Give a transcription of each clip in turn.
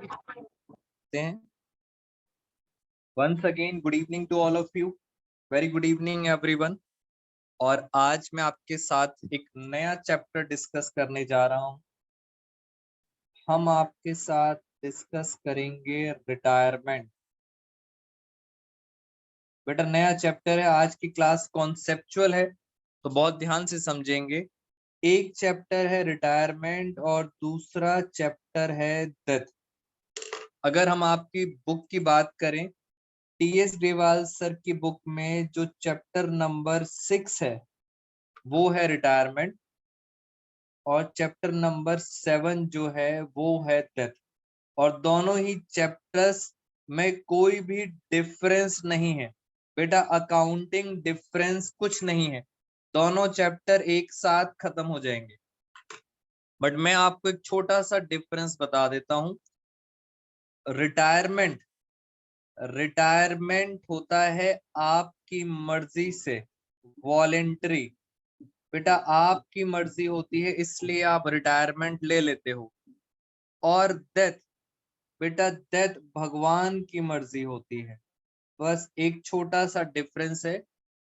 हैं। Once again good evening to all of you, very good evening everyone. और आज मैं आपके साथ एक नया चैप्टर डिस्कस करने जा रहा हूं। हम आपके साथ डिस्कस करेंगे रिटायरमेंट। बेटा नया चैप्टर है, आज की क्लास कॉन्सेप्चुअल है तो बहुत ध्यान से समझेंगे। एक चैप्टर है रिटायरमेंट और दूसरा चैप्टर है डेथ। अगर हम आपकी बुक की बात करें, टीएस ग्रेवाल सर की बुक में जो चैप्टर नंबर 6 है वो है रिटायरमेंट, और चैप्टर नंबर 7 जो है वो है डेथ। और दोनों ही चैप्टर्स में कोई भी डिफरेंस नहीं है बेटा, अकाउंटिंग डिफरेंस कुछ नहीं है, दोनों चैप्टर एक साथ खत्म हो जाएंगे। बट मैं आपको एक छोटा सा डिफरेंस बता देता हूं। रिटायरमेंट रिटायरमेंट होता है आपकी मर्जी से, वॉलेंट्री। बेटा आपकी मर्जी होती है इसलिए आप रिटायरमेंट ले लेते हो। और डेथ, बेटा डेथ भगवान की मर्जी होती है। बस एक छोटा सा डिफरेंस है,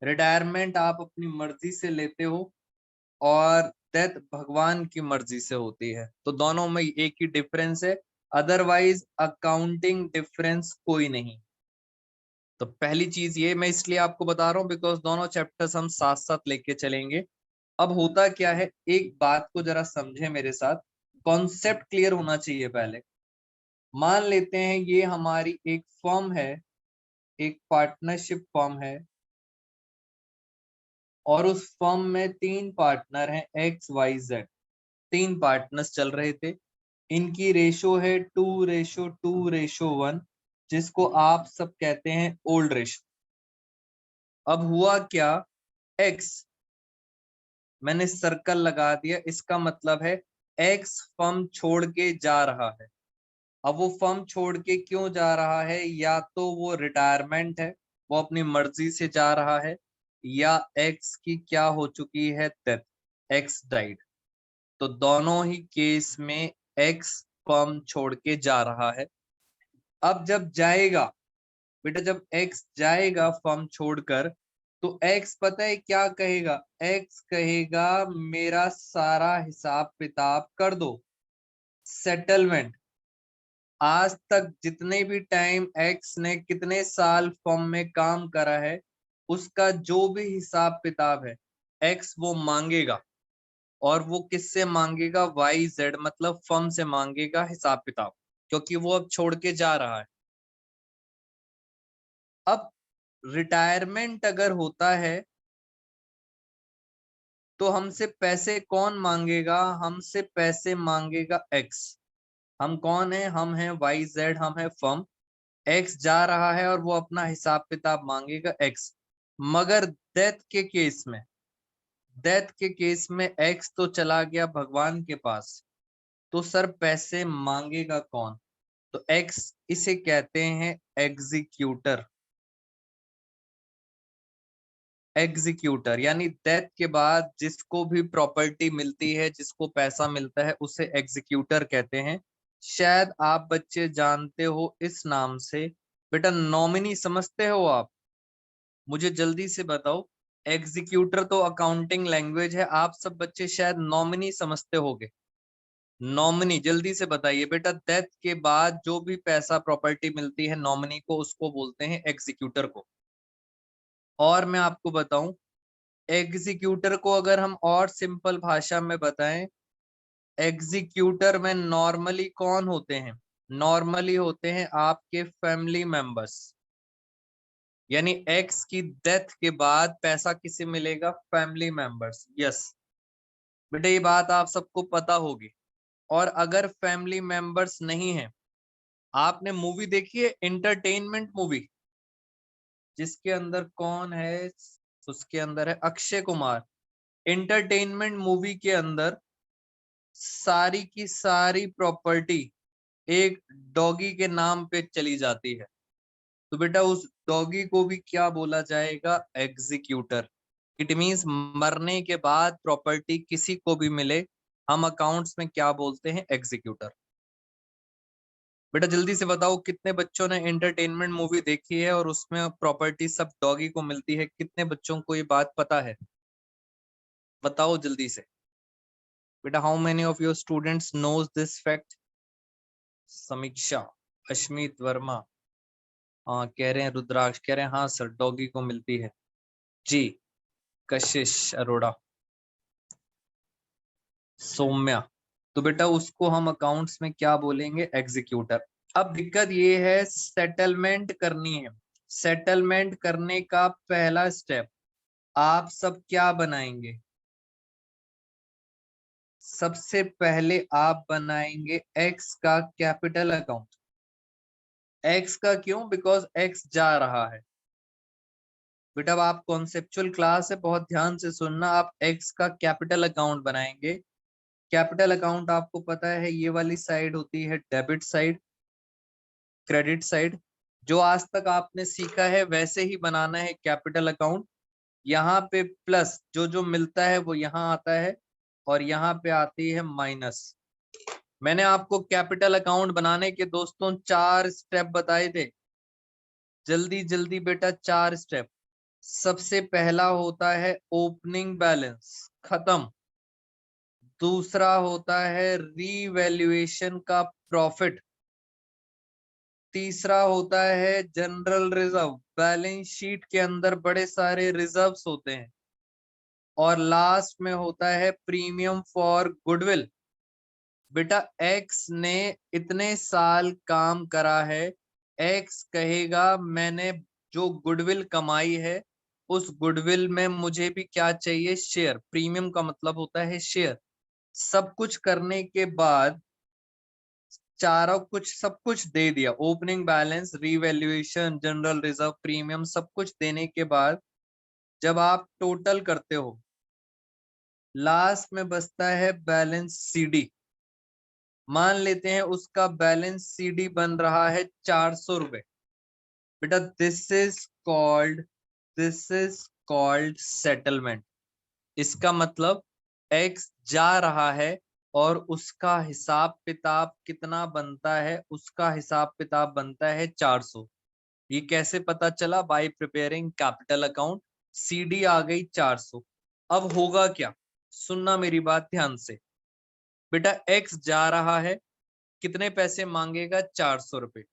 रिटायरमेंट आप अपनी मर्जी से लेते हो और डेथ भगवान की मर्जी से होती है। तो दोनों में एक ही डिफरेंस है, अदरवाइज अकाउंटिंग डिफरेंस कोई नहीं। तो पहली चीज ये मैं इसलिए आपको बता रहा हूँ बिकॉज दोनों चैप्टर्स हम साथ साथ लेके चलेंगे। अब होता क्या है, एक बात को जरा समझे मेरे साथ, कॉन्सेप्ट क्लियर होना चाहिए पहले। मान लेते हैं ये हमारी एक फर्म है, एक पार्टनरशिप फर्म है, और उस फर्म में 3 पार्टनर हैं, एक्स वाई जेड। 3 पार्टनर्स चल रहे थे, इनकी रेशो है 2:2:1, जिसको आप सब कहते हैं ओल्ड रेशो। अब हुआ क्या, एक्स मैंने सर्कल लगा दिया, इसका मतलब है एक्स फर्म छोड़ के जा रहा है। अब वो फर्म छोड़ के क्यों जा रहा है, या तो वो रिटायरमेंट है, वो अपनी मर्जी से जा रहा है, या एक्स की क्या हो चुकी है, डेथ, एक्स डाइड। तो दोनों ही केस में एक्स फर्म छोड़ के जा रहा है। अब जब जाएगा बेटा, जब एक्स जाएगा फर्म छोड़कर, तो एक्स पता है क्या कहेगा, एक्स कहेगा मेरा सारा हिसाब किताब कर दो, सेटलमेंट। आज तक जितने भी टाइम एक्स ने कितने साल फर्म में काम करा है, उसका जो भी हिसाब किताब है एक्स वो मांगेगा। और वो किससे मांगेगा, वाई जेड मतलब फर्म से मांगेगा हिसाब किताब, क्योंकि वो अब छोड़ के जा रहा है। अब रिटायरमेंट अगर होता है तो हमसे पैसे कौन मांगेगा, हमसे पैसे मांगेगा एक्स। हम कौन है, हम हैं वाई जेड, हम है फर्म। एक्स जा रहा है और वो अपना हिसाब किताब मांगेगा एक्स। मगर डेथ के केस में एक्स तो चला गया भगवान के पास, तो सर पैसे मांगेगा कौन, तो एक्स, इसे कहते हैं एग्जीक्यूटर। एग्जीक्यूटर यानी डेथ के बाद जिसको भी प्रॉपर्टी मिलती है, जिसको पैसा मिलता है, उसे एग्जीक्यूटर कहते हैं। शायद आप बच्चे जानते हो इस नाम से, बेटा नॉमिनी समझते हो आप, मुझे जल्दी से बताओ। एग्जीक्यूटर तो अकाउंटिंग लैंग्वेज है, आप सब बच्चे शायद नॉमिनी समझते होगे। नॉमिनी जल्दी से बताइए बेटा, डेथ के बाद जो भी पैसा प्रॉपर्टी मिलती है नॉमिनी को, उसको बोलते हैं एग्जीक्यूटर को। और मैं आपको बताऊं, एग्जीक्यूटर को अगर हम और सिंपल भाषा में बताएं, एग्जीक्यूटर में नॉर्मली कौन होते हैं, नॉर्मली होते हैं आपके फैमिली मेंबर्स। यानी एक्स की डेथ के बाद पैसा किसे मिलेगा, फैमिली मेंबर्स। यस बेटा ये बात आप सबको पता होगी। और अगर फैमिली मेंबर्स नहीं है, आपने मूवी देखी है एंटरटेनमेंट मूवी, जिसके अंदर कौन है, उसके अंदर है अक्षय कुमार। एंटरटेनमेंट मूवी के अंदर सारी की सारी प्रॉपर्टी एक डॉगी के नाम पे चली जाती है, तो बेटा उस डॉगी को भी क्या बोला जाएगा, एग्जीक्यूटर। इट मींस मरने के बाद प्रॉपर्टी किसी को भी मिले, हम अकाउंट्स में क्या बोलते हैं, एग्जीक्यूटर। बेटा जल्दी से बताओ कितने बच्चों ने एंटरटेनमेंट मूवी देखी है और उसमें प्रॉपर्टी सब डॉगी को मिलती है, कितने बच्चों को ये बात पता है? बताओ जल्दी से बेटा, how many of your students knows this fact? Samiksha, Ashmit Verma, हाँ कह रहे हैं, रुद्राक्ष कह रहे हैं हाँ सर डॉगी को मिलती है जी, कशिश अरोड़ा, सौम्या। तो बेटा उसको हम अकाउंट्स में क्या बोलेंगे? एग्जीक्यूटर। अब दिक्कत ये है, सेटलमेंट करनी है। सेटलमेंट करने का पहला स्टेप आप सब क्या बनाएंगे? सबसे पहले आप बनाएंगे एक्स का कैपिटल अकाउंट। एक्स का क्यों? बिकॉज एक्स जा रहा है। बेटा अब आप कॉन्सेप्चुअल क्लास है, बहुत ध्यान से सुनना। आप एक्स का कैपिटल अकाउंट बनाएंगे। कैपिटल अकाउंट आपको पता है ये वाली साइड होती है डेबिट साइड, क्रेडिट साइड। जो आज तक आपने सीखा है वैसे ही बनाना है कैपिटल अकाउंट। यहाँ पे प्लस जो जो मिलता है वो यहाँ आता है और यहाँ पे आती है माइनस। मैंने आपको कैपिटल अकाउंट बनाने के दोस्तों 4 स्टेप बताए थे। जल्दी जल्दी बेटा 4 स्टेप। सबसे पहला होता है ओपनिंग बैलेंस, खत्म। दूसरा होता है रीवैल्यूएशन का प्रॉफिट। तीसरा होता है जनरल रिजर्व, बैलेंस शीट के अंदर बड़े सारे रिजर्व्स होते हैं। और लास्ट में होता है प्रीमियम फॉर गुडविल। बेटा एक्स ने इतने साल काम करा है, एक्स कहेगा मैंने जो गुडविल कमाई है उस गुडविल में मुझे भी क्या चाहिए? शेयर। प्रीमियम का मतलब होता है शेयर। सब कुछ करने के बाद चारों कुछ सब कुछ दे दिया, opening balance, revaluation, general reserve, premium, सब कुछ देने के बाद जब आप टोटल करते हो लास्ट में बचता है बैलेंस सीडी। मान लेते हैं उसका बैलेंस सीडी बन रहा है 400 रुपए। बेटा दिस इज कॉल्ड सेटलमेंट। इसका मतलब एक्स जा रहा है और उसका हिसाब किताब कितना बनता है? उसका हिसाब किताब बनता है 400। ये कैसे पता चला? By preparing capital account. CD आ गई 400। अब होगा क्या? सुनना मेरी बात ध्यान से। बेटा एक्स जा रहा है, कितने पैसे मांगेगा? 400 रुपए।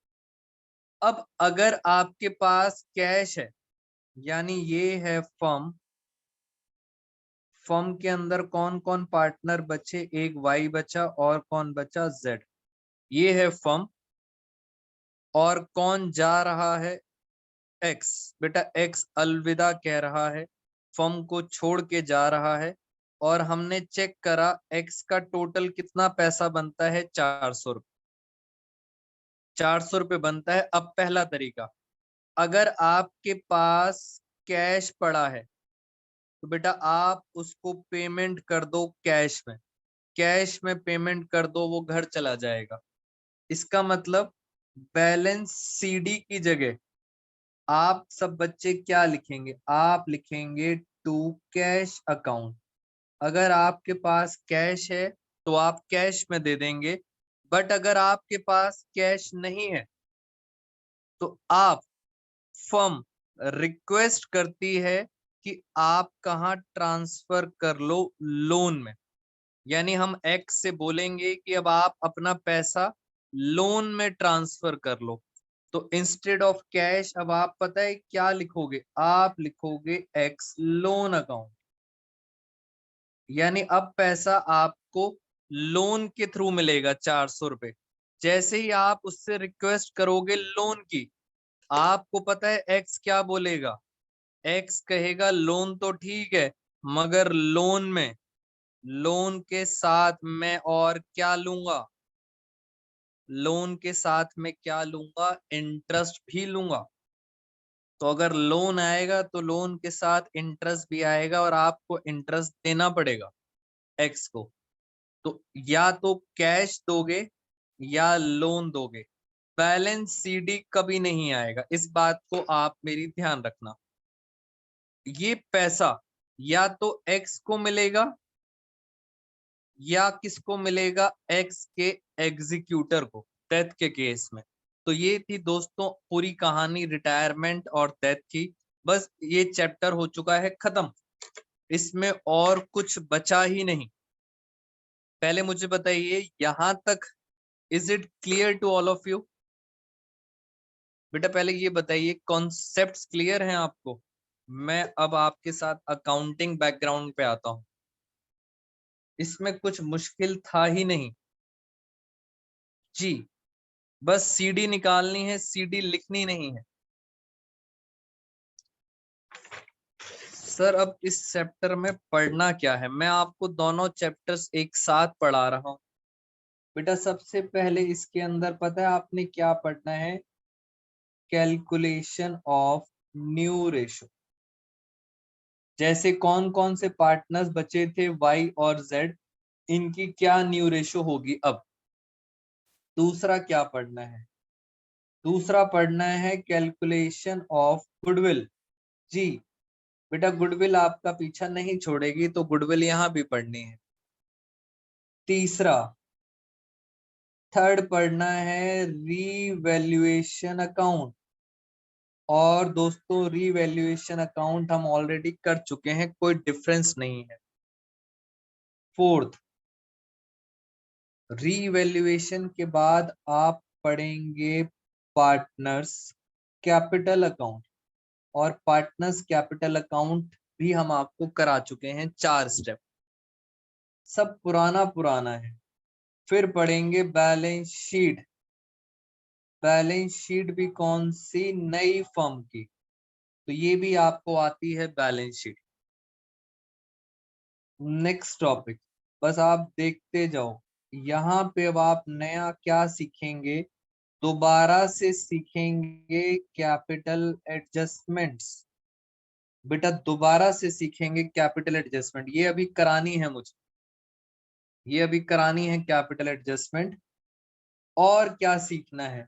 अब अगर आपके पास कैश है, यानी ये है फर्म, फर्म के अंदर कौन कौन पार्टनर बचे? एक वाई बचा और कौन बचा? जेड। ये है फर्म और कौन जा रहा है? एक्स। बेटा एक्स अलविदा कह रहा है, फर्म को छोड़ के जा रहा है। और हमने चेक करा एक्स का टोटल कितना पैसा बनता है? 400 रुपए। 400 रुपए बनता है। अब पहला तरीका, अगर आपके पास कैश पड़ा है तो बेटा आप उसको पेमेंट कर दो कैश में। कैश में पेमेंट कर दो, वो घर चला जाएगा। इसका मतलब बैलेंस सीडी की जगह आप सब बच्चे क्या लिखेंगे? आप लिखेंगे टू कैश अकाउंट। अगर आपके पास कैश है तो आप कैश में दे देंगे, बट अगर आपके पास कैश नहीं है तो आप, फर्म रिक्वेस्ट करती है कि आप कहाँ ट्रांसफर कर लो? लोन में। यानी हम एक्स से बोलेंगे कि अब आप अपना पैसा लोन में ट्रांसफर कर लो। तो इंस्टेड ऑफ कैश अब आप पता है क्या लिखोगे? आप लिखोगे एक्स लोन अकाउंट। यानी अब पैसा आपको लोन के थ्रू मिलेगा 400 रुपए। जैसे ही आप उससे रिक्वेस्ट करोगे लोन की, आपको पता है एक्स क्या बोलेगा? एक्स कहेगा लोन तो ठीक है, मगर लोन के साथ मैं और क्या लूंगा? लोन के साथ में क्या लूंगा? इंटरेस्ट भी लूंगा। तो अगर लोन आएगा तो लोन के साथ इंटरेस्ट भी आएगा और आपको इंटरेस्ट देना पड़ेगा एक्स को। तो या तो कैश दोगे या लोन दोगे। बैलेंस सीडी कभी नहीं आएगा, इस बात को आप मेरी ध्यान रखना। ये पैसा या तो एक्स को मिलेगा या किसको मिलेगा? एक्स के एग्जीक्यूटर को। डेथ के केस में। तो ये थी दोस्तों पूरी कहानी रिटायरमेंट और डेथ की। बस ये चैप्टर हो चुका है खत्म, इसमें और कुछ बचा ही नहीं। पहले मुझे बताइए यहां तक is it clear to all of you? बेटा पहले ये बताइए कॉन्सेप्ट्स क्लियर हैं आपको? मैं अब आपके साथ अकाउंटिंग बैकग्राउंड पे आता हूं। इसमें कुछ मुश्किल था ही नहीं जी, बस सीडी निकालनी है, सीडी लिखनी नहीं है। सर अब इस चैप्टर में पढ़ना क्या है? मैं आपको दोनों चैप्टर्स एक साथ पढ़ा रहा हूं। बेटा सबसे पहले इसके अंदर पता है आपने क्या पढ़ना है? Calculation of new ratio. जैसे कौन कौन से पार्टनर्स बचे थे Y और Z, इनकी क्या न्यू रेशो होगी अब। दूसरा क्या पढ़ना है? दूसरा पढ़ना है कैलकुलेशन ऑफ गुडविल। जी बेटा गुडविल आपका पीछा नहीं छोड़ेगी, तो गुडविल यहां भी पढ़नी है। तीसरा थर्ड पढ़ना है रीवैल्यूएशन अकाउंट। और दोस्तों रीवैल्यूएशन अकाउंट हम ऑलरेडी कर चुके हैं, कोई डिफरेंस नहीं है। फोर्थ रीवैल्यूएशन के बाद आप पढ़ेंगे पार्टनर्स कैपिटल अकाउंट। और पार्टनर्स कैपिटल अकाउंट भी हम आपको करा चुके हैं, 4 स्टेप, सब पुराना पुराना है। फिर पढ़ेंगे बैलेंस शीट। बैलेंस शीट भी कौन सी? नई फर्म की, तो ये भी आपको आती है बैलेंस शीट। नेक्स्ट टॉपिक, बस आप देखते जाओ। यहाँ पे अब आप नया क्या सीखेंगे? दोबारा से सीखेंगे कैपिटल एडजस्टमेंट्स। बेटा दोबारा से सीखेंगे कैपिटल एडजस्टमेंट, ये अभी करानी है मुझे, ये अभी करानी है कैपिटल एडजस्टमेंट। और क्या सीखना है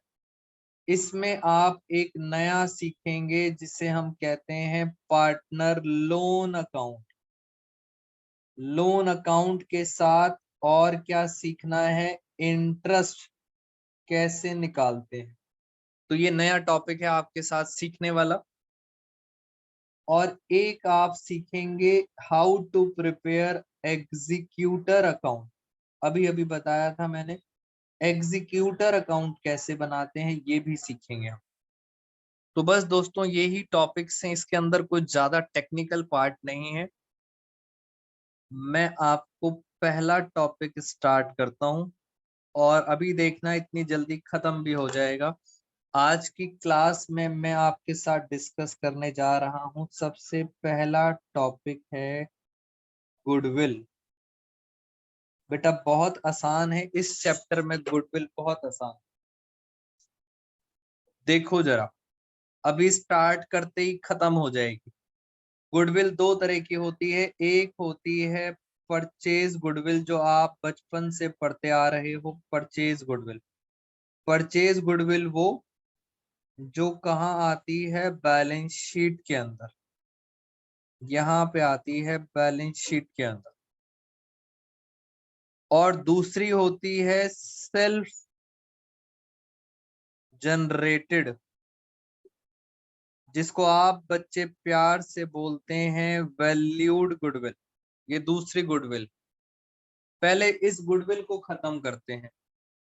इसमें? आप एक नया सीखेंगे जिसे हम कहते हैं partner loan account. Loan account के साथ और क्या सीखना है? इंटरेस्ट कैसे निकालते हैं। तो ये नया टॉपिक है आपके साथ सीखने वाला। और एक आप सीखेंगे how to prepare executor account. अभी अभी बताया था मैंने, एग्जीक्यूटर अकाउंट कैसे बनाते हैं ये भी सीखेंगे हम। तो बस दोस्तों यही टॉपिक्स हैं, इसके अंदर कुछ ज्यादा टेक्निकल पार्ट नहीं है। मैं आपको पहला टॉपिक स्टार्ट करता हूं, और अभी देखना इतनी जल्दी खत्म भी हो जाएगा। आज की क्लास में मैं आपके साथ डिस्कस करने जा रहा हूं, सबसे पहला टॉपिक है गुडविल। बेटा बहुत आसान है, इस चैप्टर में गुडविल बहुत आसान। देखो जरा, अभी स्टार्ट करते ही खत्म हो जाएगी। गुडविल दो तरह की होती है, एक होती है परचेज गुडविल, जो आप बचपन से पढ़ते आ रहे हो, परचेज गुडविल। परचेज गुडविल वो जो कहाँ आती है? बैलेंस शीट के अंदर, यहाँ पे आती है बैलेंस शीट के अंदर। और दूसरी होती है सेल्फ जनरेटेड, जिसको आप बच्चे प्यार से बोलते हैं वैल्यूड गुडविल। ये दूसरी गुडविल। पहले इस गुडविल को खत्म करते हैं।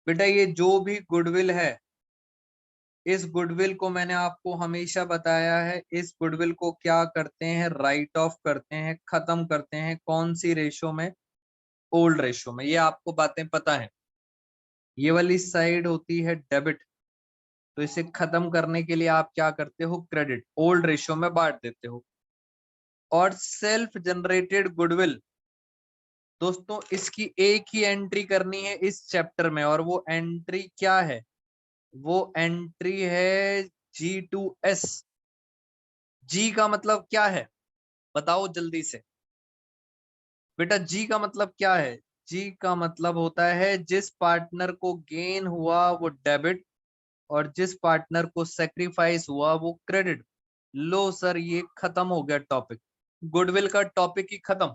बेटा ये जो भी गुडविल है, इस गुडविल को मैंने आपको हमेशा बताया है, इस गुडविल को क्या करते हैं? राइट ऑफ करते हैं, खत्म करते हैं। कौन सी रेशो में? ओल्ड रेशो में। ये आपको बातें पता है। ये वाली साइड होती है डेबिट, तो इसे खत्म करने के लिए आप क्या करते हो? क्रेडिट, ओल्ड रेशो में बांट देते हो। और सेल्फ जनरेटेड गुडविल दोस्तों, इसकी एक ही एंट्री करनी है इस चैप्टर में, और वो एंट्री क्या है? वो एंट्री है G2S। जी का मतलब क्या है बताओ जल्दी से। बेटा जी का मतलब क्या है? जी का मतलब होता है जिस पार्टनर को गेन हुआ वो डेबिट, और जिस पार्टनर को सेक्रीफाइस हुआ वो क्रेडिट। लो सर ये खत्म हो गया टॉपिक, गुडविल का टॉपिक ही खत्म।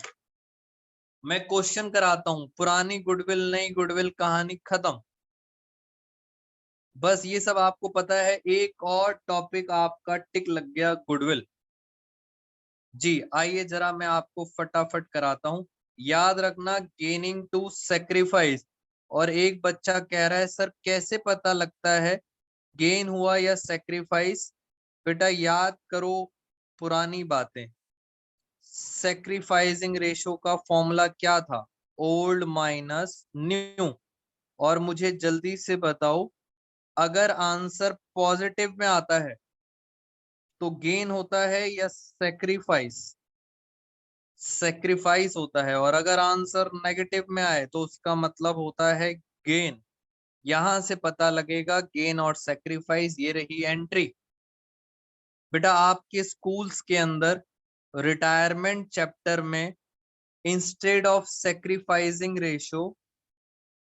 मैं क्वेश्चन कराता हूं, पुरानी गुडविल नई गुडविल कहानी खत्म। बस ये सब आपको पता है। एक और टॉपिक आपका टिक लग गया, गुडविल। जी आइए जरा मैं आपको फटाफट कराता हूं। याद रखना, गेनिंग टू सेक्रीफाइस। और एक बच्चा कह रहा है सर कैसे पता लगता है गेन हुआ या सेक्रीफाइस? बेटा याद करो पुरानी बातें। सेक्रीफाइसिंग रेशो का फॉर्मूला क्या था? Old minus new. और मुझे जल्दी से बताओ, अगर आंसर पॉजिटिव में आता है तो गेन होता है या सेक्रीफाइस? सेक्रीफाइस होता है। और अगर आंसर नेगेटिव में आए तो उसका मतलब होता है गेन। यहां से पता लगेगा गेन और सेक्रीफाइस। ये रही एंट्री। बेटा आपके स्कूल्स के अंदर रिटायरमेंट चैप्टर में instead of sacrificing ratio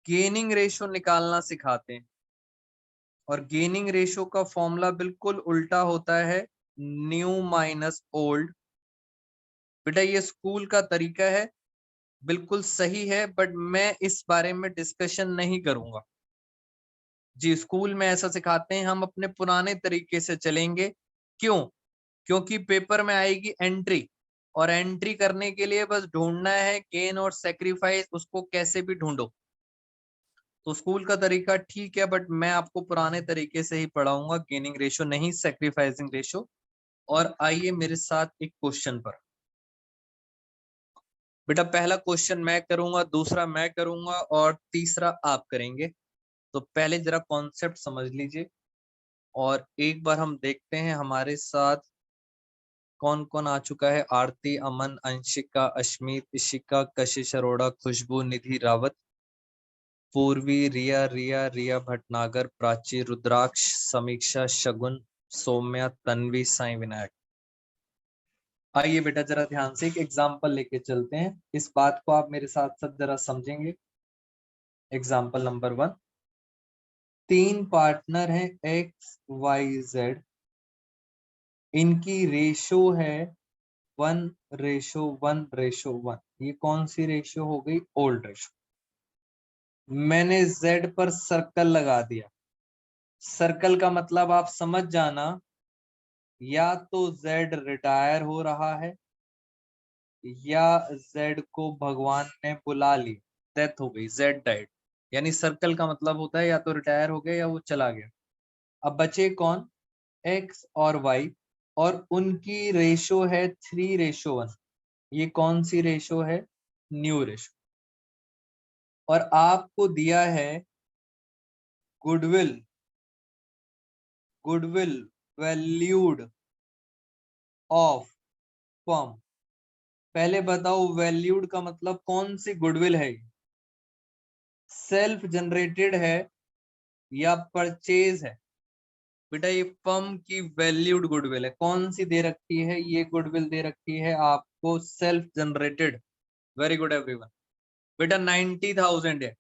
gaining ratio निकालना सिखाते हैं। और गेनिंग रेशो का फॉर्मूला बिल्कुल उल्टा होता है, न्यू माइनस ओल्ड। बेटा ये स्कूल का तरीका है, बिल्कुल सही है, बट मैं इस बारे में डिस्कशन नहीं करूंगा। जी स्कूल में ऐसा सिखाते हैं, हम अपने पुराने तरीके से चलेंगे। क्यों? क्योंकि पेपर में आएगी एंट्री, और एंट्री करने के लिए बस ढूंढना है गेन और सेक्रीफाइस, उसको कैसे भी ढूंढो। तो स्कूल का तरीका ठीक है, बट मैं आपको पुराने तरीके से ही पढ़ाऊंगा, गेनिंग रेशो नहीं, सेक्रीफाइसिंग रेशो। और आइए मेरे साथ एक क्वेश्चन पर। बेटा पहला क्वेश्चन मैं करूंगा, दूसरा मैं करूंगा, और तीसरा आप करेंगे। तो पहले जरा कॉन्सेप्ट समझ लीजिए, और एक बार हम देखते हैं हमारे साथ कौन कौन आ चुका है। आरती, अमन, अंशिका, अश्मित, इशिका, कशिश अरोड़ा, खुशबू, निधि रावत, पूर्वी, रिया रिया रिया भटनागर, प्राची, रुद्राक्ष, समीक्षा, शगुन, सौम्या, तन्वी, साई विनायक। आइए बेटा जरा ध्यान से एक एग्जाम्पल लेके चलते हैं। इस बात को आप मेरे साथ साथ जरा समझेंगे। Example number 1। 3 पार्टनर हैं XYZ, इनकी रेशो है 1:1:1। ये कौन सी रेशो हो गई? Old ratio. मैंने Z पर सर्कल लगा दिया। सर्कल का मतलब आप समझ जाना, या तो Z रिटायर हो रहा है, या Z को भगवान ने बुला ली, डेथ हो गई, Z डाइड। यानी सर्कल का मतलब होता है या तो रिटायर हो गया या वो चला गया। अब बचे कौन? X और Y, और उनकी रेशो है 3:1। ये कौन सी रेशो है? New ratio. और आपको दिया है goodwill. Goodwill valued of firm. पहले बताओ वैल्यूड का मतलब कौन सी गुडविल है? सेल्फ जनरेटेड है या परचेज है? बेटा ये फर्म की वैल्यूड गुडविल है। कौन सी दे रखी है? ये गुडविल दे रखी है आपको self generated. Very good everyone. बेटा 90,000 है।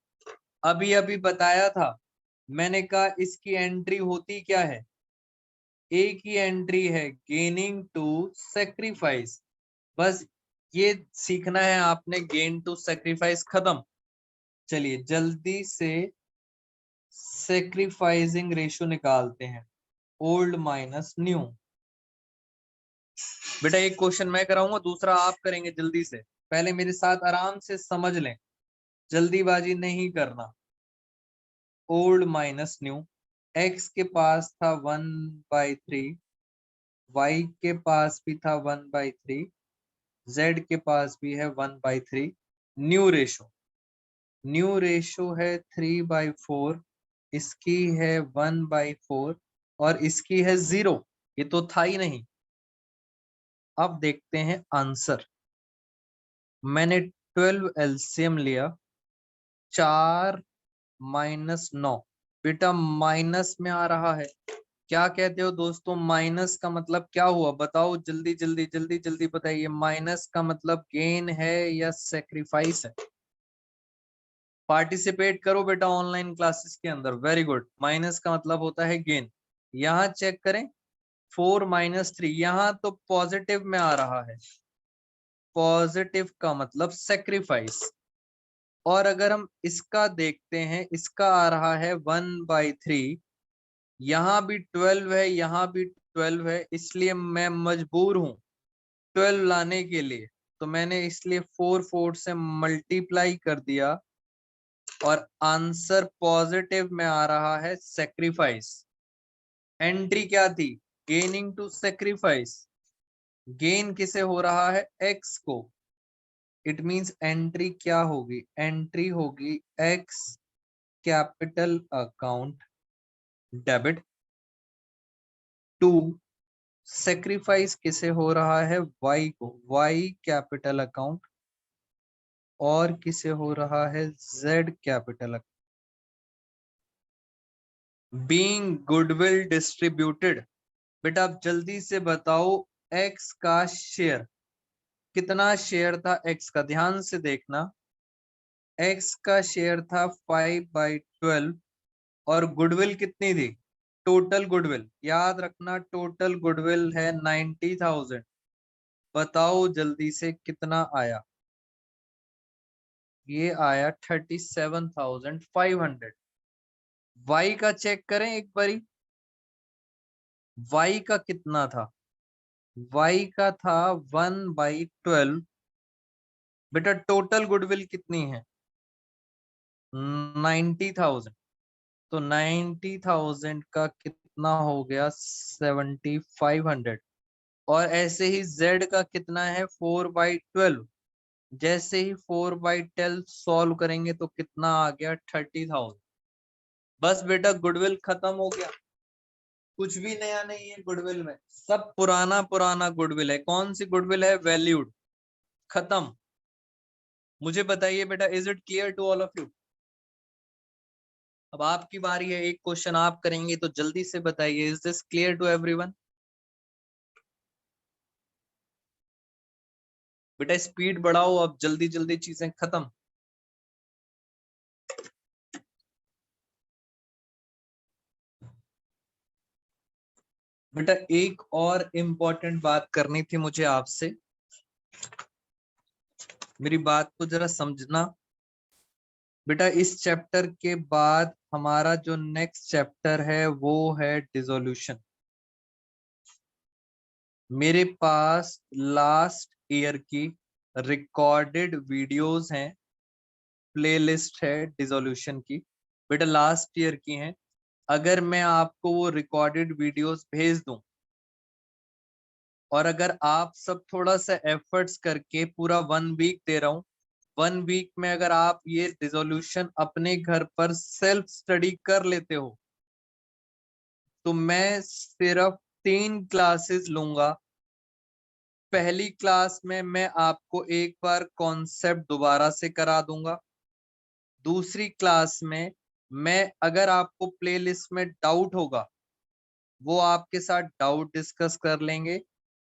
अभी अभी बताया था मैंने, कहा इसकी एंट्री होती क्या है? एक ही एंट्री है, गेनिंग टू सेक्रीफाइस। बस ये सीखना है आपने, गेन टू सेक्रीफाइस खत्म। चलिए जल्दी से सेक्रीफाइसिंग रेशो निकालते हैं, ओल्ड माइनस न्यू। बेटा एक क्वेश्चन मैं कराऊंगा, दूसरा आप करेंगे। जल्दी से पहले मेरे साथ आराम से समझ लें, जल्दीबाजी नहीं करना। Old minus new. एक्स के पास था 1/3, वाई के पास भी था 1/3, जेड के पास भी है 1/3। न्यू रेशो, न्यू रेशो है 3/4, इसकी है 1/4, और इसकी है 0। ये तो था ही नहीं। अब देखते हैं आंसर। मैंने 12 एलसीएम लिया, 4-9। बेटा माइनस में आ रहा है। क्या कहते हो दोस्तों? माइनस का मतलब क्या हुआ? बताओ जल्दी जल्दी जल्दी जल्दी बताइए। माइनस का मतलब गेन है या सेक्रीफाइस है? पार्टिसिपेट करो बेटा ऑनलाइन क्लासेस के अंदर। Very good. माइनस का मतलब होता है गेन। यहाँ चेक करें, 4-3, यहाँ तो पॉजिटिव में आ रहा है। पॉजिटिव का मतलब सेक्रीफाइस। और अगर हम इसका देखते हैं, इसका आ रहा है 1/3, यहाँ भी 12 है, यहाँ भी 12 है, इसलिए मैं मजबूर हूं 12 लाने के लिए। तो मैंने इसलिए 4 से मल्टीप्लाई कर दिया और आंसर पॉजिटिव में आ रहा है सेक्रीफाइस। एंट्री क्या थी? Gaining to sacrifice. गेन किसे हो रहा है? एक्स को। इट मींस एंट्री क्या होगी? एंट्री होगी X capital account debit to sacrifice किसे हो रहा है? वाई को, वाई कैपिटल अकाउंट, और किसे हो रहा है? Z capital account. Being goodwill distributed. बेटा आप जल्दी से बताओ एक्स का शेयर कितना शेयर था? एक्स का ध्यान से देखना, एक्स का शेयर था 5/12 और गुडविल कितनी थी? टोटल गुडविल याद रखना, टोटल गुडविल है 90,000। बताओ जल्दी से कितना आया? ये आया 37,500। वाई का चेक करें एक बारी, वाई का कितना था? वाई का था 1/12। बेटा टोटल गुडविल कितनी है? 90,000। तो 90,000 का कितना हो गया? 7,500। और ऐसे ही z का कितना है? 4/12। जैसे ही 4/12 सॉल्व करेंगे तो कितना आ गया? 30,000। बस बेटा गुडविल खत्म हो गया, कुछ भी नया नहीं है गुडविल में, सब पुराना पुराना गुडविल है। कौन सी गुडविल है? वैल्यूड। खत्म। मुझे बताइए बेटा, is it clear to all of you? अब आपकी बारी है, एक क्वेश्चन आप करेंगे तो जल्दी से बताइए, is this clear to everyone? बेटा स्पीड बढ़ाओ, अब जल्दी जल्दी चीजें खत्म। बेटा एक और इम्पोर्टेंट बात करनी थी मुझे आपसे, मेरी बात को जरा समझना। बेटा इस चैप्टर के बाद हमारा जो नेक्स्ट चैप्टर है वो है डिसोल्यूशन। मेरे पास लास्ट ईयर की रिकॉर्डेड वीडियोस हैं, प्लेलिस्ट है डिसोल्यूशन की। बेटा लास्ट ईयर की हैं। अगर मैं आपको वो रिकॉर्डेड वीडियोस भेज दूं और अगर आप सब थोड़ा सा एफर्ट्स करके, पूरा 1 वीक दे रहा हूं, 1 वीक में अगर आप ये डिसोल्यूशन अपने घर पर सेल्फ स्टडी कर लेते हो तो मैं सिर्फ 3 क्लासेस लूंगा। पहली क्लास में मैं आपको एक बार कॉन्सेप्ट दोबारा से करा दूंगा। दूसरी क्लास में मैं, अगर आपको प्लेलिस्ट में डाउट होगा वो आपके साथ डाउट डिस्कस कर लेंगे।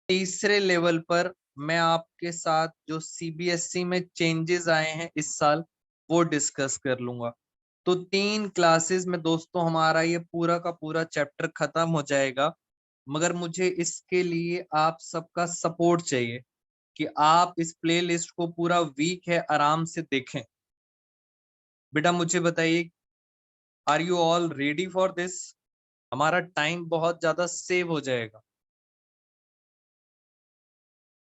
तीसरे लेवल पर मैं आपके साथ जो सीबीएसई में चेंजेस आए हैं इस साल वो डिस्कस कर लूंगा। तो 3 क्लासेस में दोस्तों हमारा ये पूरा का पूरा चैप्टर खत्म हो जाएगा। मगर मुझे इसके लिए आप सबका सपोर्ट चाहिए कि आप इस प्लेलिस्ट को, पूरा वीक है, आराम से देखें। बेटा मुझे बताइए, are you all ready for this? हमारा टाइम बहुत ज्यादा सेव हो जाएगा।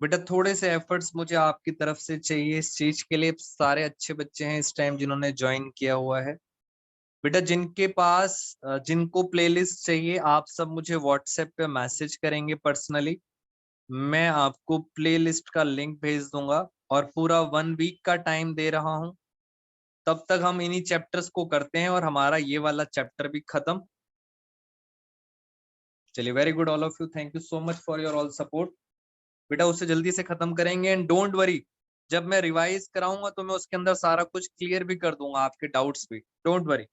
बेटा थोड़े से एफर्ट्स मुझे आपकी तरफ से चाहिए इस चीज के लिए। सारे अच्छे बच्चे हैं इस टाइम जिन्होंने ज्वाइन किया हुआ है। बेटा जिनके पास जिनको प्लेलिस्ट चाहिए आप सब मुझे व्हाट्सएप पे मैसेज करेंगे पर्सनली, मैं आपको प्लेलिस्ट का लिंक भेज दूंगा। और पूरा 1 वीक का टाइम दे रहा हूं, तब तक हम इन्हीं चैप्टर्स को करते हैं और हमारा ये वाला चैप्टर भी खत्म। चलिए, very good all of you, thank you so much for your all support. बेटा उसे जल्दी से खत्म करेंगे एंड डोंट वरी, जब मैं रिवाइज कराऊंगा तो मैं उसके अंदर सारा कुछ क्लियर भी कर दूंगा, आपके डाउट्स भी, डोंट वरी।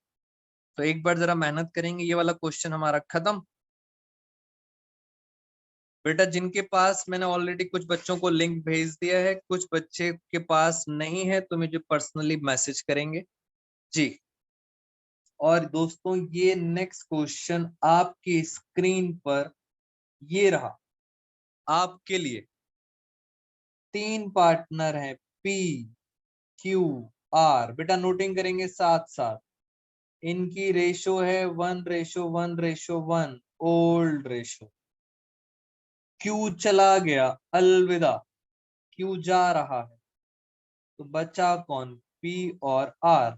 तो एक बार जरा मेहनत करेंगे, ये वाला क्वेश्चन हमारा खत्म। बेटा जिनके पास, मैंने ऑलरेडी कुछ बच्चों को लिंक भेज दिया है, कुछ बच्चे के पास नहीं है तो मुझे पर्सनली मैसेज करेंगे जी। और दोस्तों ये नेक्स्ट क्वेश्चन आपकी स्क्रीन पर ये रहा आपके लिए। 3 पार्टनर हैं, पी क्यू आर। बेटा नोटिंग करेंगे साथ साथ। इनकी रेशो है 1:1:1, ओल्ड रेशो। क्यू चला गया, अलविदा, क्यू जा रहा है, तो बचा कौन, पी और आर।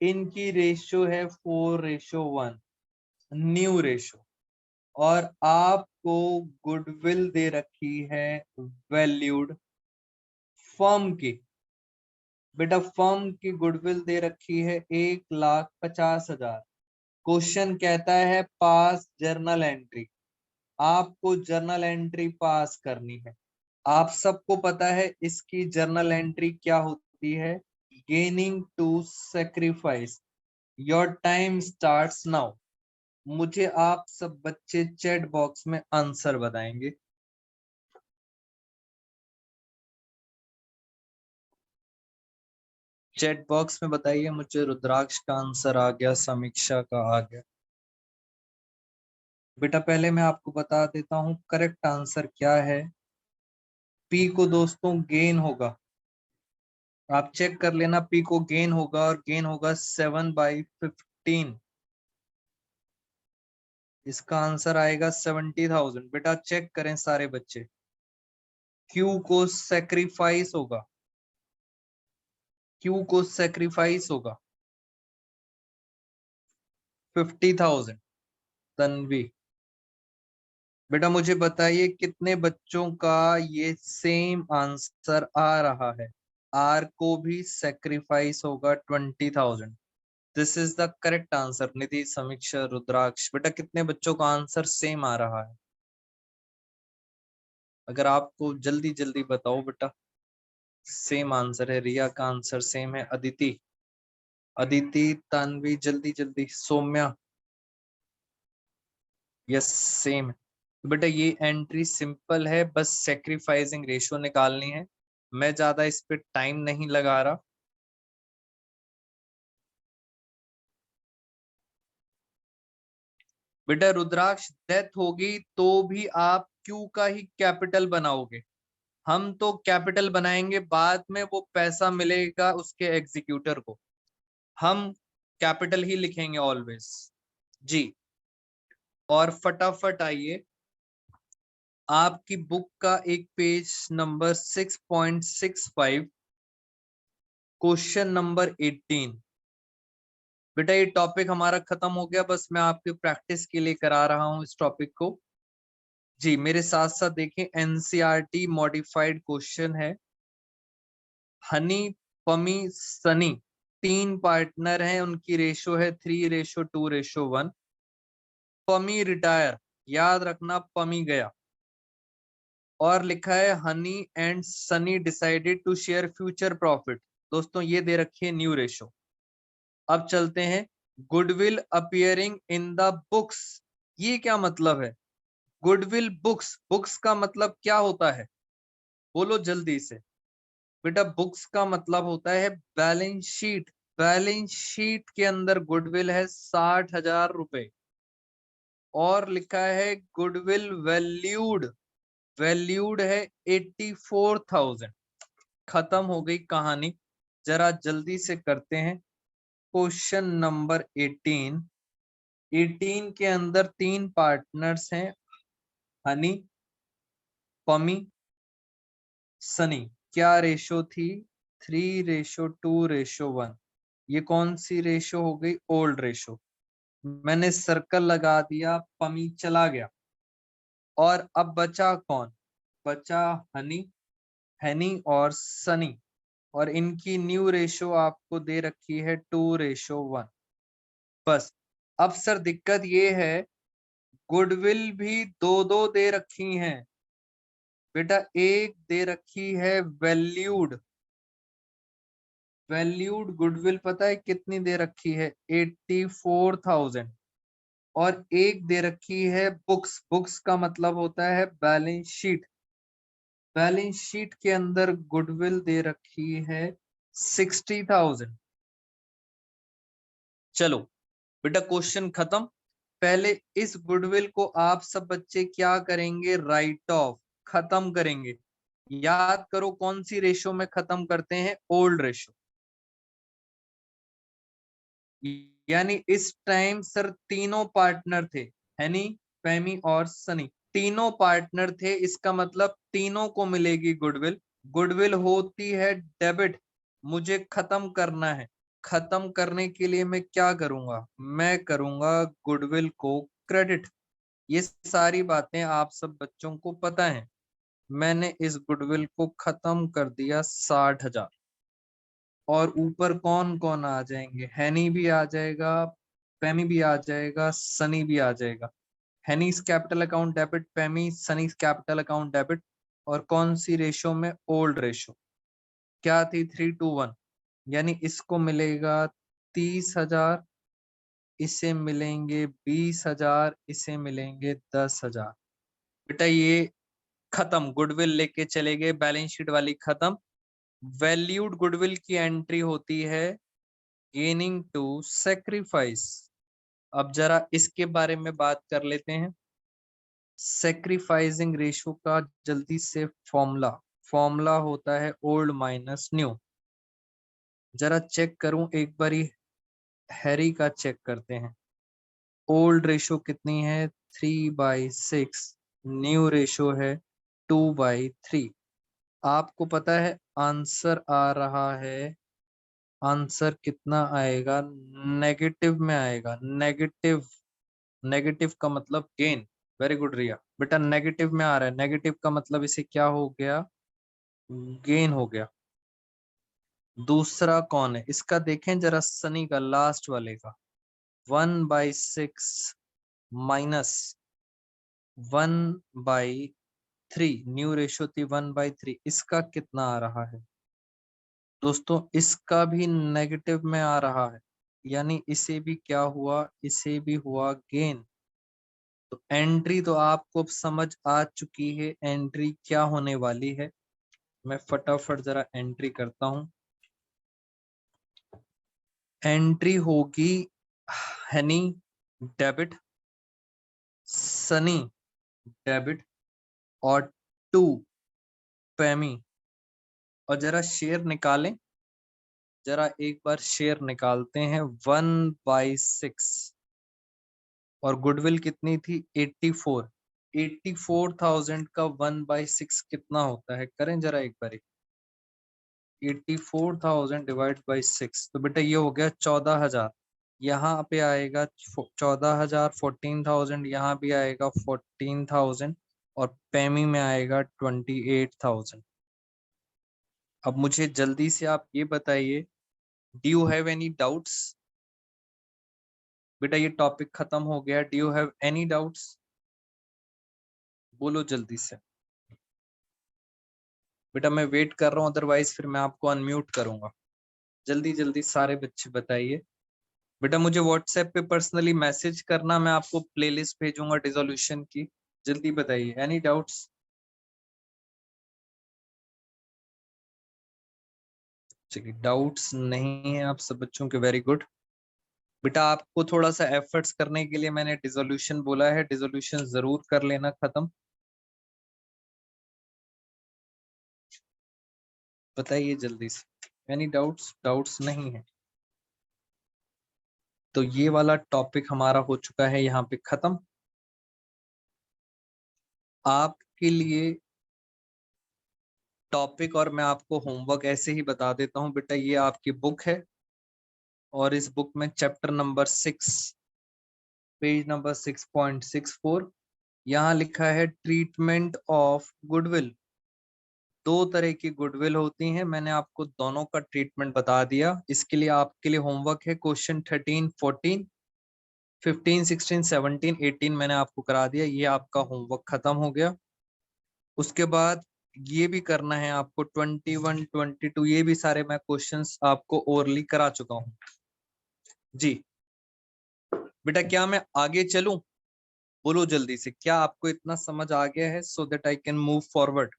इनकी रेशो है 4:1, न्यू रेशो। और आपको गुडविल दे रखी है वैल्यूड फर्म की। बेटा फर्म की गुडविल दे रखी है 1,50,000। क्वेश्चन कहता है पास जर्नल एंट्री। आपको जर्नल एंट्री पास करनी है। आप सबको पता है इसकी जर्नल एंट्री क्या होती है, gaining to sacrifice. Your time starts now. मुझे आप सब बच्चे चैट बॉक्स में आंसर बताएंगे। चैट बॉक्स में बताइए मुझे। रुद्राक्ष का आंसर आ गया, समीक्षा का आ गया। बेटा पहले मैं आपको बता देता हूं करेक्ट आंसर क्या है। पी को दोस्तों गेन होगा, आप चेक कर लेना, पी को गेन होगा और गेन होगा 7/15। इसका आंसर आएगा 70,000। बेटा चेक करें सारे बच्चे। क्यू को सेक्रीफाइस होगा, क्यू को सेक्रीफाइस होगा 50,000। तन्वी बेटा मुझे बताइए कितने बच्चों का ये सेम आंसर आ रहा है। आर को भी सेक्रीफाइस होगा 20,000। This is the correct answer. Nidhi, Samiksha, Rudraksh, बेटा कितने बच्चों का आंसर सेम आ रहा है? अगर आपको जल्दी जल्दी बताओ बेटा। सेम आंसर है, रिया का आंसर सेम है, अदिति, अदिति, तानवी, जल्दी जल्दी, सौम्या, यस सेम है। तो बेटा ये एंट्री सिंपल है, बस सेक्रीफाइसिंग रेशियो निकालनी है। मैं ज्यादा इस पे टाइम नहीं लगा रहा। बेटा रुद्राक्ष डेथ होगी तो भी आप क्यू का ही कैपिटल बनाओगे। हम तो कैपिटल बनाएंगे बाद में, वो पैसा मिलेगा उसके एग्जीक्यूटर को। हम कैपिटल ही लिखेंगे ऑलवेज जी। और फटाफट आइए, आपकी बुक का एक पेज नंबर 6.65, क्वेश्चन नंबर 18। बेटा ये टॉपिक हमारा खत्म हो गया, बस मैं आपकी प्रैक्टिस के लिए करा रहा हूं इस टॉपिक को। जी मेरे साथ साथ देखें, एनसीईआरटी मॉडिफाइड क्वेश्चन है। हनी, पमी, सनी 3 पार्टनर हैं, उनकी रेशो है 3:2:1। पमी रिटायर, याद रखना पमी गया। और लिखा है Honey and Sunny decided to share future profit. दोस्तों ये दे रखी है न्यू रेशो। अब चलते हैं, goodwill appearing in the books. ये क्या मतलब है? गुडविल बुक्स, बुक्स का मतलब क्या होता है? बोलो जल्दी से। बेटा बुक्स का मतलब होता है बैलेंस शीट। बैलेंस शीट के अंदर गुडविल है 60,000 रुपए। और लिखा है गुडविल वैल्यूड, वैल्यूड है 84,000। खत्म हो गई कहानी। जरा जल्दी से करते हैं क्वेश्चन नंबर 18। 18 के अंदर 3 पार्टनर्स हैं, हनी, पमी, सनी। क्या रेशो थी? 3:2:1। ये कौन सी रेशो हो गई? Old ratio. मैंने सर्कल लगा दिया, पमी चला गया। और अब बचा कौन? बचा हनी, हनी और सनी। और इनकी न्यू रेशो आपको दे रखी है 2:1। बस अब सर दिक्कत ये है, गुडविल भी दो दो दे रखी हैं। बेटा एक दे रखी है वैल्यूड, वैल्यूड गुडविल पता है कितनी दे रखी है? 84,000। और एक दे रखी है बुक्स, बुक्स का मतलब होता है बैलेंस शीट। बैलेंस शीट के अंदर गुडविल दे रखी है 60,000। चलो बेटा क्वेश्चन खत्म। पहले इस गुडविल को आप सब बच्चे क्या करेंगे? राइट ऑफ, खत्म करेंगे। याद करो कौन सी रेशो में खत्म करते हैं? Old ratio. यानी इस टाइम सर तीनों पार्टनर थे, हैनी, फेमी और सनी, तीनों पार्टनर थे। इसका मतलब तीनों को मिलेगी गुडविल। गुडविल होती है डेबिट, मुझे खत्म करना है। खत्म करने के लिए मैं क्या करूंगा, मैं करूंगा गुडविल को क्रेडिट। ये सारी बातें आप सब बच्चों को पता है। मैंने इस गुडविल को खत्म कर दिया 60,000। और ऊपर कौन कौन आ जाएंगे, हैनी भी आ जाएगा, पेमी भी आ जाएगा, सनी भी आ जाएगा। हैनीज कैपिटल अकाउंट डेबिट, पेमी सनीज कैपिटल अकाउंट डेबिट। और कौन सी रेशो में, ओल्ड रेशो क्या थी, 3:1। यानी इसको मिलेगा 30,000, इसे मिलेंगे 20,000, इसे मिलेंगे 10,000। बेटा ये खत्म, गुडविल लेके चले गए, बैलेंस शीट वाली खत्म। वैल्यूड गुडविल की एंट्री होती है गेनिंग टू सेक्रीफाइस। अब जरा इसके बारे में बात कर लेते हैं। सेक्रीफाइसिंग रेशो का जल्दी से फॉर्मूला, फॉर्मूला होता है ओल्ड माइनस न्यू। जरा चेक करूं एक बारी, हैरी का चेक करते हैं। ओल्ड रेशो कितनी है, 3/6। न्यू रेशो है 2/3। आपको पता है आंसर आ रहा है, आंसर कितना आएगा, नेगेटिव में आएगा। नेगेटिव, नेगेटिव का मतलब गेन। वेरी गुड रिया, बेटा नेगेटिव में आ रहा है। नेगेटिव का मतलब इसे क्या हो गया, गेन हो गया। दूसरा कौन है इसका, देखें जरा सनी का, लास्ट वाले का। 1/6 माइनस 1/3, न्यू रेशो थी 1/3, इसका कितना आ रहा है दोस्तों, इसका भी नेगेटिव में आ रहा है। यानी इसे भी क्या हुआ, इसे भी हुआ गेन। तो एंट्री तो आपको अब समझ आ चुकी है, एंट्री क्या होने वाली है। मैं फटाफट जरा एंट्री करता हूं। एंट्री होगी हनी डेबिट, सनी डेबिट, और 2 पेमी। और जरा शेयर निकालें, जरा एक बार शेयर निकालते हैं। 1/6 और गुडविल कितनी थी, 84। 84,000 का 1/6 कितना होता है, करें जरा एक बार। 84,000 डिवाइड बाई 6, तो बेटा ये हो गया 14,000। यहाँ पे आएगा 14,000, 14,000, यहाँ भी आएगा 14,000, और पेमी में आएगा 28,000। अब मुझे जल्दी से आप ये बताइए, do you have any doubts. बेटा ये टॉपिक खत्म हो गया, do you have any doubts, बोलो जल्दी से। बेटा मैं वेट कर रहा हूँ, अदरवाइज फिर मैं आपको अनम्यूट करूंगा। जल्दी जल्दी सारे बच्चे बताइए। बेटा मुझे व्हाट्सएप पे पर्सनली मैसेज करना, मैं आपको प्लेलिस्ट भेजूंगा डिसोल्यूशन की। जल्दी बताइए, एनी डाउट्स। चलिए डाउट्स नहीं है आप सब बच्चों के, वेरी गुड। बेटा आपको थोड़ा सा एफर्ट्स करने के लिए मैंने डिसोल्यूशन बोला है, डिसोल्यूशन जरूर कर लेना खत्म। बताइए जल्दी से, एनी डाउट्स, डाउट्स नहीं है तो ये वाला टॉपिक हमारा हो चुका है यहाँ पे खत्म। आपके लिए टॉपिक और मैं आपको होमवर्क ऐसे ही बता देता हूँ। बेटा ये आपकी बुक है, और इस बुक में चैप्टर नंबर 6, पेज नंबर 6.64, यहाँ लिखा है ट्रीटमेंट ऑफ गुडविल। दो तरह की गुडविल होती हैं, मैंने आपको दोनों का ट्रीटमेंट बता दिया। इसके लिए आपके लिए होमवर्क है क्वेश्चन 13, 14, 15, 16, 17, 18 मैंने आपको करा दिया, ये आपका होमवर्क खत्म हो गया। उसके बाद ये भी करना है आपको 21, 22, ये भी सारे मैं क्वेश्चंस आपको ओरली करा चुका हूँ जी। बेटा क्या मैं आगे चलूं, बोलो जल्दी से, क्या आपको इतना समझ आ गया है, so that I can move forward.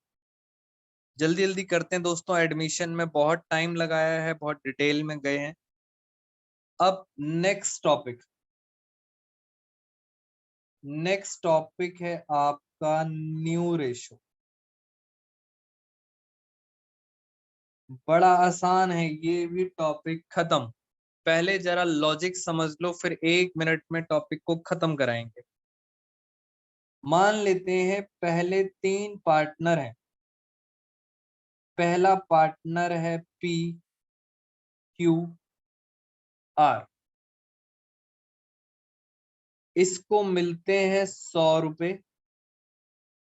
जल्दी जल्दी करते हैं दोस्तों, एडमिशन में बहुत टाइम लगाया है, बहुत डिटेल में गए हैं। अब नेक्स्ट टॉपिक, नेक्स्ट टॉपिक है आपका न्यू रेशो। बड़ा आसान है, ये भी टॉपिक खत्म। पहले जरा लॉजिक समझ लो, फिर 1 मिनट में टॉपिक को खत्म कराएंगे। मान लेते हैं पहले 3 पार्टनर हैं। पहला पार्टनर है P Q R। इसको मिलते हैं 100 रुपए,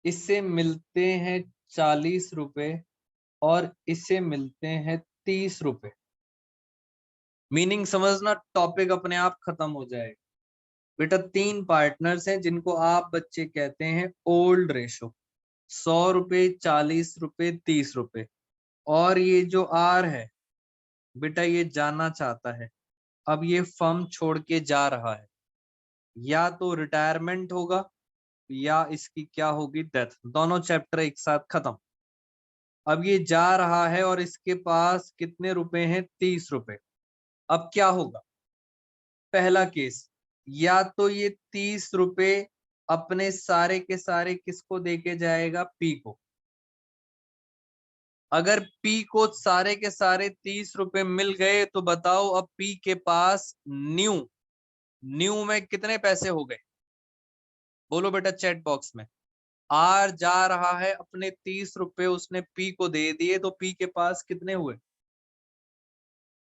इससे मिलते हैं 40 रुपए और इसे मिलते हैं 30 रुपए। मीनिंग समझना, टॉपिक अपने आप खत्म हो जाएगा। बेटा 3 पार्टनर्स हैं जिनको आप बच्चे कहते हैं ओल्ड रेशो। 100 रुपए, 40 रुपए, 30 रुपए। और ये जो आर है बेटा ये जाना चाहता है, अब ये फर्म छोड़ के जा रहा है, या तो रिटायरमेंट होगा या इसकी क्या होगी, डेथ। दोनों चैप्टर एक साथ खत्म। अब ये जा रहा है और इसके पास कितने रुपए हैं, 30 रुपए। अब क्या होगा, पहला केस, या तो ये 30 रुपए अपने सारे के सारे किसको देके जाएगा, पी को। अगर पी को सारे के सारे 30 रुपए मिल गए तो बताओ अब पी के पास न्यू में कितने पैसे हो गए, बोलो बेटा चैट बॉक्स में। आर जा रहा है, अपने 30 रुपए उसने पी को दे दिए, तो पी के पास कितने हुए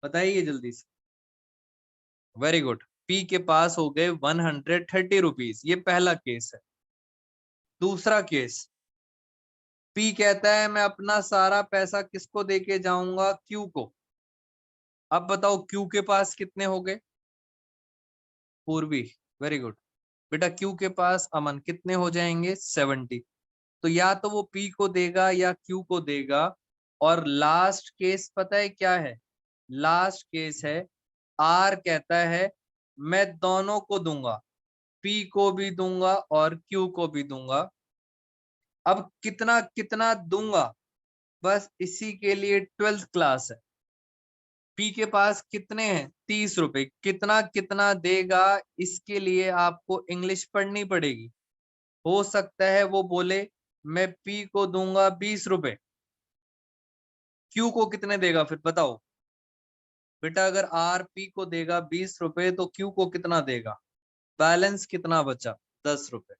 बताइए जल्दी से। वेरी गुड, पी के पास हो गए 130 रुपीज। ये पहला केस है। दूसरा केस, पी कहता है मैं अपना सारा पैसा किसको देके जाऊंगा, क्यू को। अब बताओ क्यू के पास कितने हो गए, पूर्वी। वेरी गुड बेटा, क्यू के पास अमन कितने हो जाएंगे, 70। तो या तो वो पी को देगा या क्यू को देगा। और लास्ट केस पता है क्या है, लास्ट केस है, आर कहता है मैं दोनों को दूंगा, पी को भी दूंगा और क्यू को भी दूंगा। अब कितना कितना दूंगा, बस इसी के लिए 12th क्लास है। पी के पास कितने हैं, 30 रुपए, कितना कितना देगा इसके लिए आपको इंग्लिश पढ़नी पड़ेगी। हो सकता है वो बोले मैं पी को दूंगा 20 रुपए, क्यू को कितने देगा फिर बताओ बेटा। अगर आर पी को देगा 20 रुपए तो क्यू को कितना देगा, बैलेंस कितना बचा, 10 रुपए।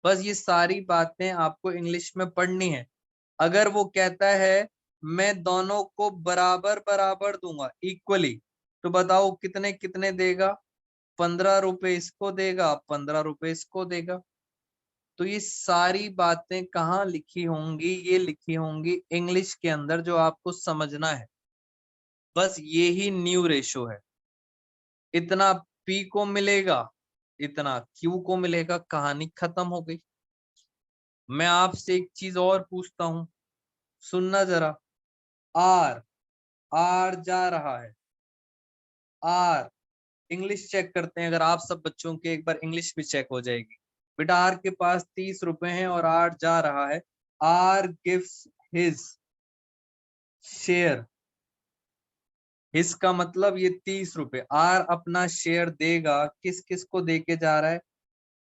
बस ये सारी बातें आपको इंग्लिश में पढ़नी है। अगर वो कहता है मैं दोनों को बराबर बराबर दूंगा, इक्वली, तो बताओ कितने कितने देगा, 15 रुपए इसको देगा, 15 रुपए इसको देगा। तो ये सारी बातें कहाँ लिखी होंगी, ये लिखी होंगी इंग्लिश के अंदर, जो आपको समझना है। बस ये ही न्यू रेशो है। इतना पी को मिलेगा, इतना क्यू को मिलेगा, कहानी खत्म हो गई। मैं आपसे एक चीज और पूछता हूं, सुनना जरा। आर आर जा रहा है, आर इंग्लिश चेक करते हैं, अगर आप सब बच्चों के एक बार इंग्लिश भी चेक हो जाएगी। बेटा आर के पास 30 रुपए हैं और आर जा रहा है। R gives his share, his का मतलब ये 30 रुपए। आर अपना शेयर देगा, किस किस को देके जा रहा है,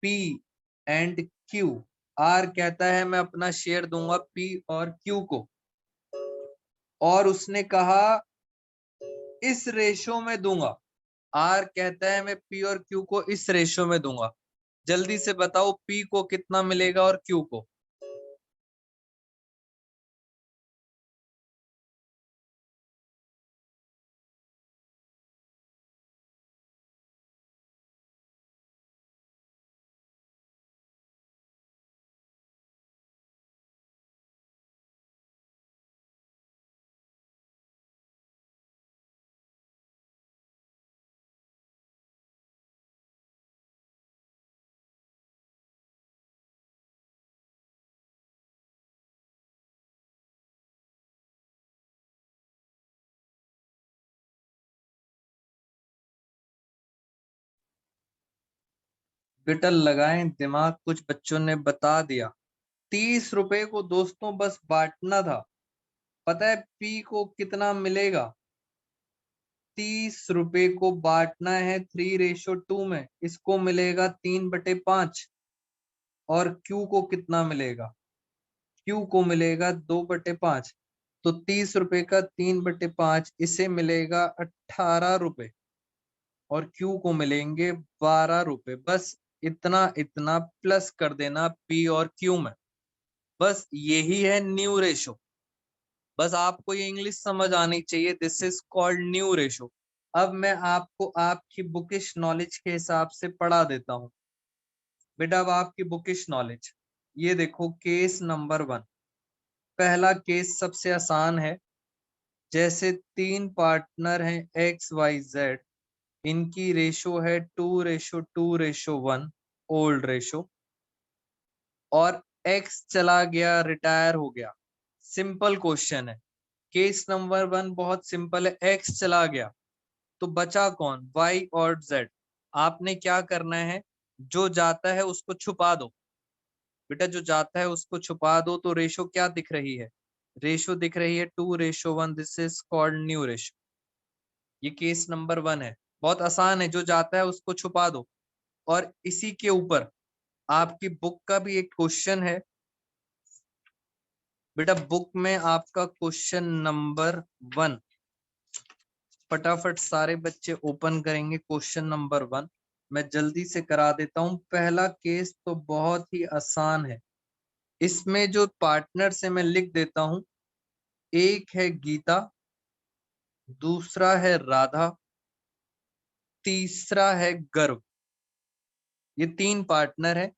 पी एंड क्यू। आर कहता है मैं अपना शेयर दूंगा पी और क्यू को, और उसने कहा इस रेशो में दूंगा। आर कहता है मैं पी और क्यू को इस रेशो में दूंगा। जल्दी से बताओ पी को कितना मिलेगा और क्यू को। बेटा लगाएं दिमाग, कुछ बच्चों ने बता दिया। 30 रुपए को दोस्तों बस बांटना था। पता है पी को कितना मिलेगा, 30 रुपए को बांटना है 3:2 में, इसको मिलेगा 3/5। और क्यू को कितना मिलेगा, क्यू को मिलेगा 2/5। तो 30 रुपए का 3/5, इसे मिलेगा 18 रुपए। और Q को मिलेंगे 12 रुपए। बस इतना इतना प्लस कर देना P और Q में, बस यही है न्यू रेशो। बस आपको ये इंग्लिश समझ आनी चाहिए, this is called new ratio. अब मैं आपको आपकी बुकिश नॉलेज के हिसाब से पढ़ा देता हूँ। बेटा अब आपकी बुकिश नॉलेज, ये देखो केस नंबर 1। पहला केस सबसे आसान है। जैसे 3 पार्टनर हैं XYZ, इनकी रेशो है 2:2:1 ओल्ड रेशो, और X चला गया, रिटायर हो गया। सिंपल क्वेश्चन है। केस नंबर 1 बहुत सिंपल है। X चला गया तो बचा कौन, Y और Z। आपने क्या करना है, जो जाता है उसको छुपा दो। बेटा जो जाता है उसको छुपा दो, तो रेशो क्या दिख रही है, रेशो दिख रही है 2:1। This is called new ratio. ये केस नंबर 1 है, बहुत आसान है। जो जाता है उसको छुपा दो। और इसी के ऊपर आपकी बुक का भी एक क्वेश्चन है। बेटा बुक में आपका क्वेश्चन नंबर 1, फटाफट सारे बच्चे ओपन करेंगे क्वेश्चन नंबर 1। मैं जल्दी से करा देता हूं। पहला केस तो बहुत ही आसान है। इसमें जो पार्टनर से मैं लिख देता हूं, एक है गीता, दूसरा है राधा, तीसरा है गर्व। ये 3 पार्टनर है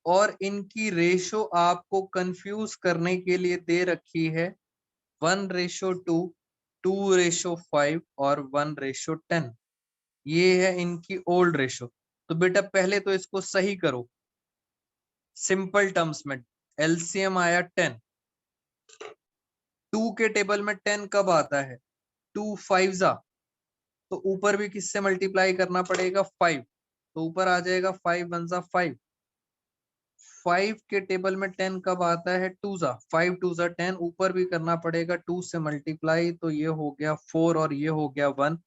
और इनकी रेशो आपको कंफ्यूज करने के लिए दे रखी है 1:2, 2:5 और 1:10। ये है इनकी ओल्ड रेशो। तो बेटा पहले तो इसको सही करो सिंपल टर्म्स में। एलसीएम आया 10। 2 के टेबल में 10 कब आता है, 2 5 जा, तो ऊपर भी किससे मल्टीप्लाई करना पड़ेगा, 5। तो ऊपर आ जाएगा 5 1 जा 5। 5 के टेबल में 10 कब आता है, 2 जा, 5 2 जा 10, ऊपर भी करना पड़ेगा 2 से मल्टीप्लाई, तो ये हो गया 4 और ये हो गया 1।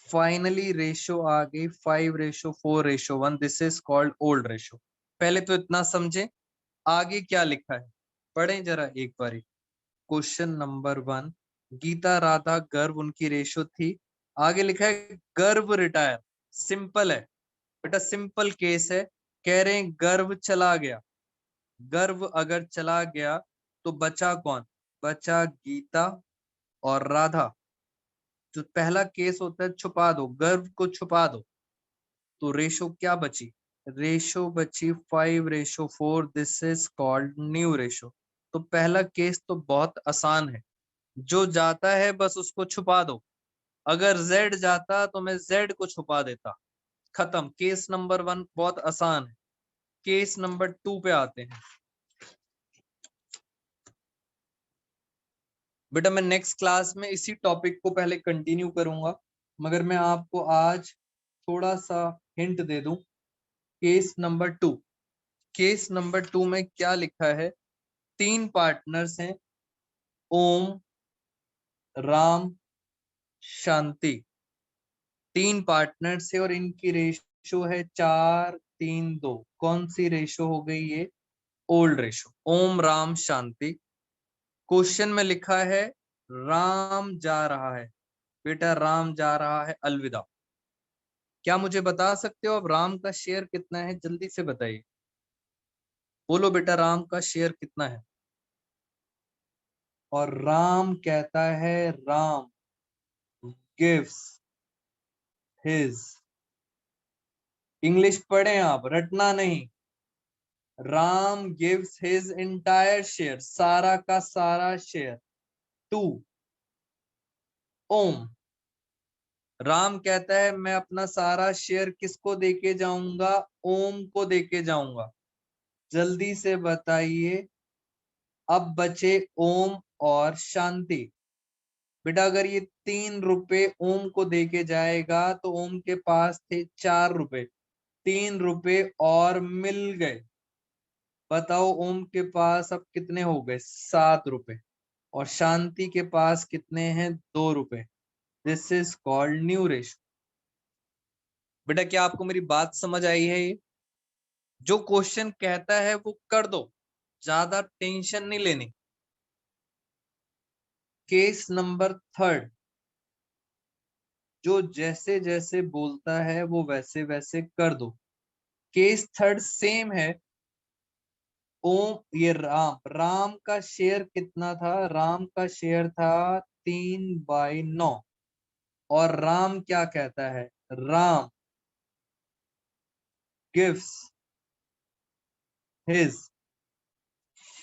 फाइनली रेशो आ गई 5:4:1। This is called old ratio. पहले तो इतना समझे, आगे क्या लिखा है पढ़ें जरा एक बारी। क्वेश्चन नंबर 1, गीता राधा गर्व उनकी रेशो थी। आगे लिखा है गर्व रिटायर। सिंपल है बेटा, सिंपल केस है। कह रहे हैं गर्व चला गया। गर्व अगर चला गया तो बचा कौन, बचा गीता और राधा। जो पहला केस होता है छुपा दो, गर्व को छुपा दो, तो रेशो क्या बची, रेशो बची 5:4। This is called new ratio. तो पहला केस तो बहुत आसान है। जो जाता है बस उसको छुपा दो। अगर Z जाता तो मैं Z को छुपा देता। खत्म। केस नंबर 1 बहुत आसान है। केस नंबर 2 पे आते हैं। बेटा मैं नेक्स्ट क्लास में इसी टॉपिक को पहले कंटिन्यू करूंगा, मगर मैं आपको आज थोड़ा सा हिंट दे दूं। केस नंबर 2, केस नंबर 2 में क्या लिखा है, 3 पार्टनर्स हैं, ओम, राम, शांति। 3 पार्टनर्स है और इनकी रेशो है 4:3:2। कौन सी रेशो हो गई ये, ओल्ड रेशो। ओम राम शांति। क्वेश्चन में लिखा है राम जा रहा है। बेटा राम जा रहा है अलविदा। क्या मुझे बता सकते हो अब राम का शेयर कितना है, जल्दी से बताइए। बोलो बेटा राम का शेयर कितना है। और राम कहता है, राम गिव्स हिज, इंग्लिश पढ़ें आप, रटना नहीं। Ram gives his entire share, सारा का सारा शेयर, टू ओम। राम कहता है मैं अपना सारा शेयर किसको देके जाऊंगा, ओम को देके जाऊंगा। जल्दी से बताइए। अब बचे ओम और शांति। बेटा अगर ये 3 रुपए ओम को देके जाएगा तो ओम के पास थे 4 रुपए, 3 रुपए और मिल गए। बताओ ओम के पास अब कितने हो गए, 7 रुपए। और शांति के पास कितने हैं, 2 रुपए। This is called new ratio. बेटा क्या आपको मेरी बात समझ आई है ये, जो क्वेश्चन कहता है वो कर दो, ज्यादा टेंशन नहीं लेनी। केस नंबर 3, जो जैसे जैसे बोलता है वो वैसे वैसे कर दो। केस थर्ड सेम है। ओम ये राम का शेयर कितना था? राम का शेयर था 3/9। और राम क्या कहता है? Ram gives his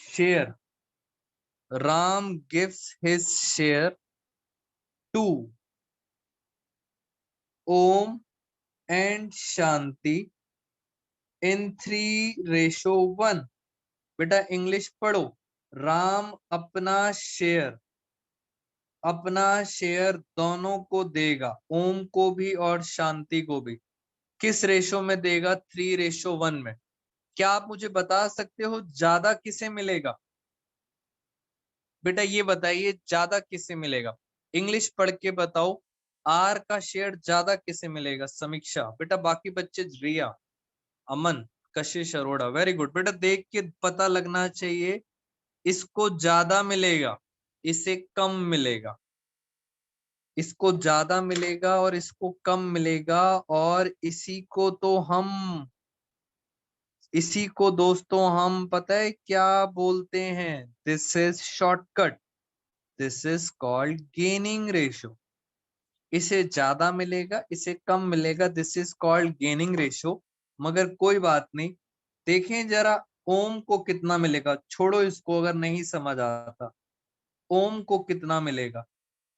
share. Ram gives his share to Om and Shanti in 3:1। बेटा इंग्लिश पढ़ो। राम अपना शेयर दोनों को देगा, ओम को भी और शांति को भी। किस रेशो में देगा? 3:1 में। क्या आप मुझे बता सकते हो ज्यादा किसे मिलेगा? बेटा ये बताइए ज्यादा किसे मिलेगा? इंग्लिश पढ़ के बताओ। आर का शेयर ज्यादा किसे मिलेगा? समीक्षा। बेटा बाकी बच्चे रिया, अमन, कशिश अरोड़ा, वेरी गुड। बेटा देख के पता लगना चाहिए। इसको ज्यादा मिलेगा, इसे कम मिलेगा। इसको ज्यादा मिलेगा और इसको कम मिलेगा। और इसी को दोस्तों हम पता है क्या बोलते हैं? This is shortcut. This is called gaining ratio. इसे ज्यादा मिलेगा, इसे कम मिलेगा, this is called gaining ratio. मगर कोई बात नहीं। देखें जरा ओम को कितना मिलेगा। छोड़ो इसको अगर नहीं समझ आता। ओम को कितना मिलेगा?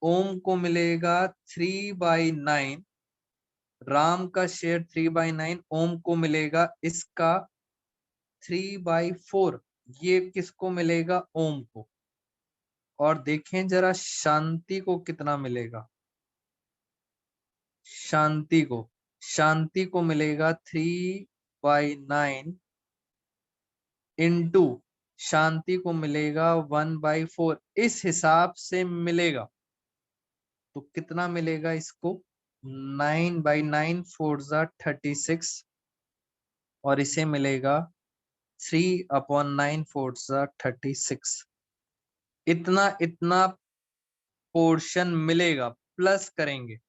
ओम को मिलेगा 3/9। राम का शेयर 3/9, ओम को मिलेगा इसका 3/4। ये किसको मिलेगा? ओम को। और देखें जरा शांति को कितना मिलेगा। शांति को मिलेगा 3/9 इंटू शांति को मिलेगा 1/4। इस हिसाब से मिलेगा तो कितना मिलेगा इसको? 9/9 4 36। और इसे मिलेगा 3/9 4 36। इतना इतना पोर्शन मिलेगा। प्लस करेंगे।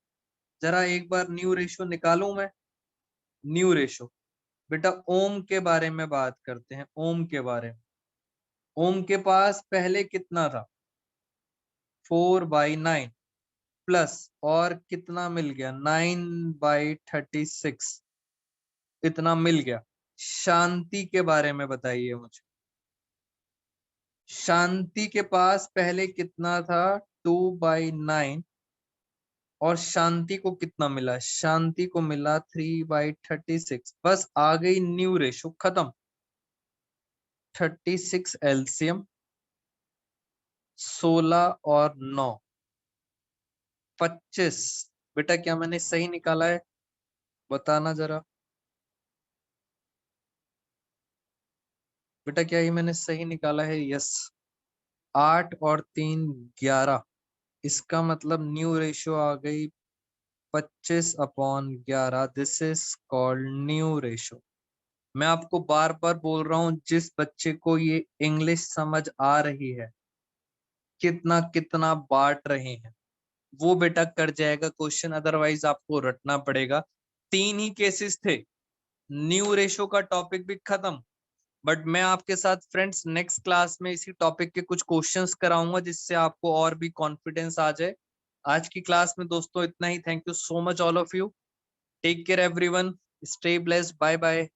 जरा एक बार न्यू रेशो निकालूं मैं। New ratio. बेटा ओम के बारे में बात करते हैं। ओम के बारे में। ओम के पास पहले कितना था? 4/9 प्लस और कितना मिल गया? 9/36। इतना मिल गया। शांति के बारे में बताइए मुझे। शांति के पास पहले कितना था? 2/9। और शांति को कितना मिला? शांति को मिला 3/36। बस आ गई न्यू रेशो, खत्म। 36 एलसीएम 16 और 9 25। बेटा क्या मैंने सही निकाला है? बताना जरा। बेटा क्या ये मैंने सही निकाला है? यस। 8 और 3 11। इसका मतलब न्यू रेशियो आ गई 25/11। This is called new ratio. मैं आपको बार बार बोल रहा हूं, जिस बच्चे को ये इंग्लिश समझ आ रही है, कितना कितना बांट रहे हैं, वो बेटा कर जाएगा क्वेश्चन। अदरवाइज आपको रटना पड़ेगा। 3 ही केसेस थे। न्यू रेशो का टॉपिक भी खत्म। बट मैं आपके साथ फ्रेंड्स नेक्स्ट क्लास में इसी टॉपिक के कुछ क्वेश्चंस कराऊंगा, जिससे आपको और भी कॉन्फिडेंस आ जाए। आज की क्लास में दोस्तों इतना ही। Thank you so much all of you. Take care everyone. Stay blessed. Bye bye.